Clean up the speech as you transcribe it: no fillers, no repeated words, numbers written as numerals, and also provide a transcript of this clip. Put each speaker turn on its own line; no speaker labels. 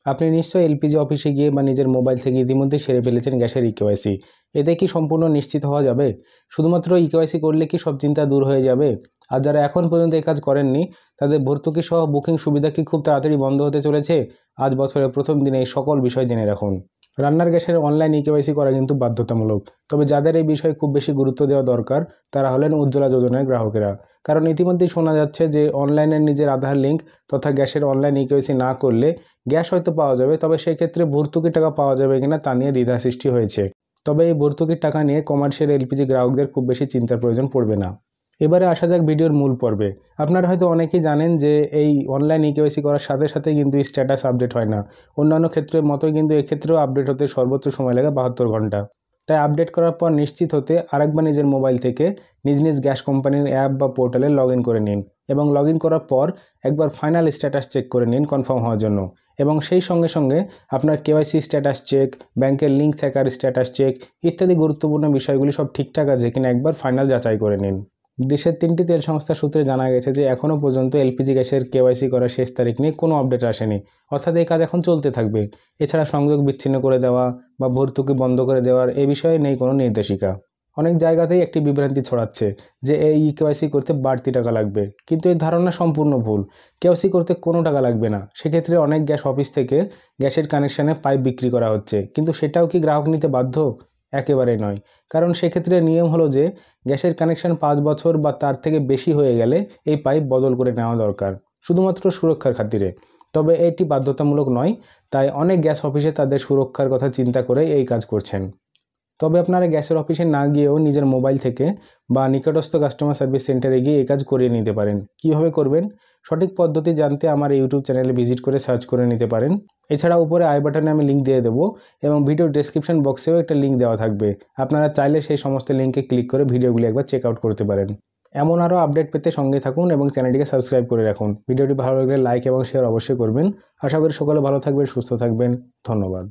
আপনি নিশ্চয়ই এলপিজি অফিসে গিয়ে বা নিজের মোবাইল থেকে ইতিমধ্যে সেরে ফেলেছেন গ্যাসের ইকেওয়াইসি। এতে কি সম্পূর্ণ নিশ্চিত হওয়া যাবে? শুধুমাত্র ইকেওয়াইসি করলে কি সব চিন্তা দূর হয়ে যাবে? আর যারা এখন পর্যন্ত এই কাজ করেননি তাদের ভর্তুকি সহ বুকিং সুবিধা কি খুব তাড়াতাড়ি বন্ধ হতে চলেছে? আজ বছরের প্রথম দিনে এই সকল বিষয় জেনে রাখুন। রান্নার গ্যাসের অনলাইন ইকেওয়াইসি করা কিন্তু বাধ্যতামূলক। তবে যাদের এই বিষয়ে খুব বেশি গুরুত্ব দেওয়া দরকার তারা হলেন উজ্জ্বলা যোজনার গ্রাহকেরা। কারণ ইতিমধ্যেই শোনা যাচ্ছে যে অনলাইনে নিজের আধার লিঙ্ক তথা গ্যাসের অনলাইন ইকেওয়াইসি না করলে গ্যাস হয়তো পাওয়া যাবে, তবে সেক্ষেত্রে ভর্তুকি টাকা পাওয়া যাবে কিনা তা নিয়ে দ্বিধা সৃষ্টি হয়েছে। তবে এই ভর্তুকির টাকা নিয়ে কমার্শিয়াল এলপিজি গ্রাহকদের খুব বেশি চিন্তার প্রয়োজন পড়বে না। এবারে আসা যাক ভিডিওর মূল পর্বে। আপনারা হয়তো অনেকেই জানেন যে এই অনলাইন ইকেওয়াইসি করার সাথে সাথে কিন্তু স্ট্যাটাস আপডেট হয় না। অন্যান্য ক্ষেত্রের মতোই কিন্তু এক্ষেত্রেও আপডেট হতে সর্বোচ্চ সময় লাগে 72 ঘন্টা। তাই আপডেট করার পর নিশ্চিত হতে আরেকবার নিজের মোবাইল থেকে নিজ নিজ গ্যাস কোম্পানির অ্যাপ বা পোর্টালে লগ ইন করে নিন এবং লগ ইন করার পর একবার ফাইনাল স্ট্যাটাস চেক করে নিন কনফার্ম হওয়ার জন্য। এবং সেই সঙ্গে সঙ্গে আপনার কেওয়াইসি স্ট্যাটাস চেক, ব্যাংকের লিঙ্ক থাকার স্ট্যাটাস চেক ইত্যাদি গুরুত্বপূর্ণ বিষয়গুলি সব ঠিকঠাক আছে কিনা একবার ফাইনাল যাচাই করে নিন। দেশের 3টি তেল সংস্থার সূত্রে জানা গেছে যে এখনও পর্যন্ত এলপিজি গ্যাসের কেওয়াইসি করার শেষ তারিখ নিয়ে কোনো আপডেট আসেনি, অর্থাৎ এই কাজ এখন চলতে থাকবে। এছাড়া সংযোগ বিচ্ছিন্ন করে দেওয়া বা ভর্তুকি বন্ধ করে দেওয়ার এ বিষয়ে নেই কোনো নির্দেশিকা। অনেক জায়গাতেই একটি বিভ্রান্তি ছড়াচ্ছে যে এই কেওয়াইসি করতে বাড়তি টাকা লাগবে, কিন্তু এই ধারণা সম্পূর্ণ ভুল। কেওয়াইসি করতে কোনো টাকা লাগবে না। সেক্ষেত্রে অনেক গ্যাস অফিস থেকে গ্যাসের কানেকশানে পাইপ বিক্রি করা হচ্ছে, কিন্তু সেটাও কি গ্রাহক নিতে বাধ্য? একেবারেই নয়। কারণ সেক্ষেত্রে নিয়ম হলো যে গ্যাসের কানেকশন 5 বছর বা তার থেকে বেশি হয়ে গেলে এই পাইপ বদল করে নেওয়া দরকার, শুধুমাত্র সুরক্ষার খাতিরে। তবে এটি বাধ্যতামূলক নয়, তাই অনেক গ্যাস অফিসে তাদের সুরক্ষার কথা চিন্তা করে এই কাজ করছেন। তবে আপনারা গ্যাসের অফিসে না গিয়েও নিজের মোবাইল থেকে বা নিকটস্থ কাস্টমার সার্ভিস সেন্টারে গিয়ে এই কাজ করিয়ে নিতে পারেন। কিভাবে করবেন? সঠিক পদ্ধতি জানতে আমার ইউটিউব চ্যানেলে ভিজিট করে সার্চ করে নিতে পারেন। এছাড়া উপরে আই বাটনে আমি লিঙ্ক দিয়ে দেবো এবং ভিডিও ডেসক্রিপশন বক্সেও একটা লিঙ্ক দেওয়া থাকবে। আপনারা চাইলে সেই সমস্ত লিঙ্কে ক্লিক করে ভিডিওগুলি একবার চেক আউট করতে পারেন। এমন আরও আপডেট পেতে সঙ্গে থাকুন এবং চ্যানেলটিকে সাবস্ক্রাইব করে রাখুন। ভিডিওটি ভালো লাগলে লাইক এবং শেয়ার অবশ্যই করবেন। আশা করি সকলে ভালো থাকবেন, সুস্থ থাকবেন। ধন্যবাদ।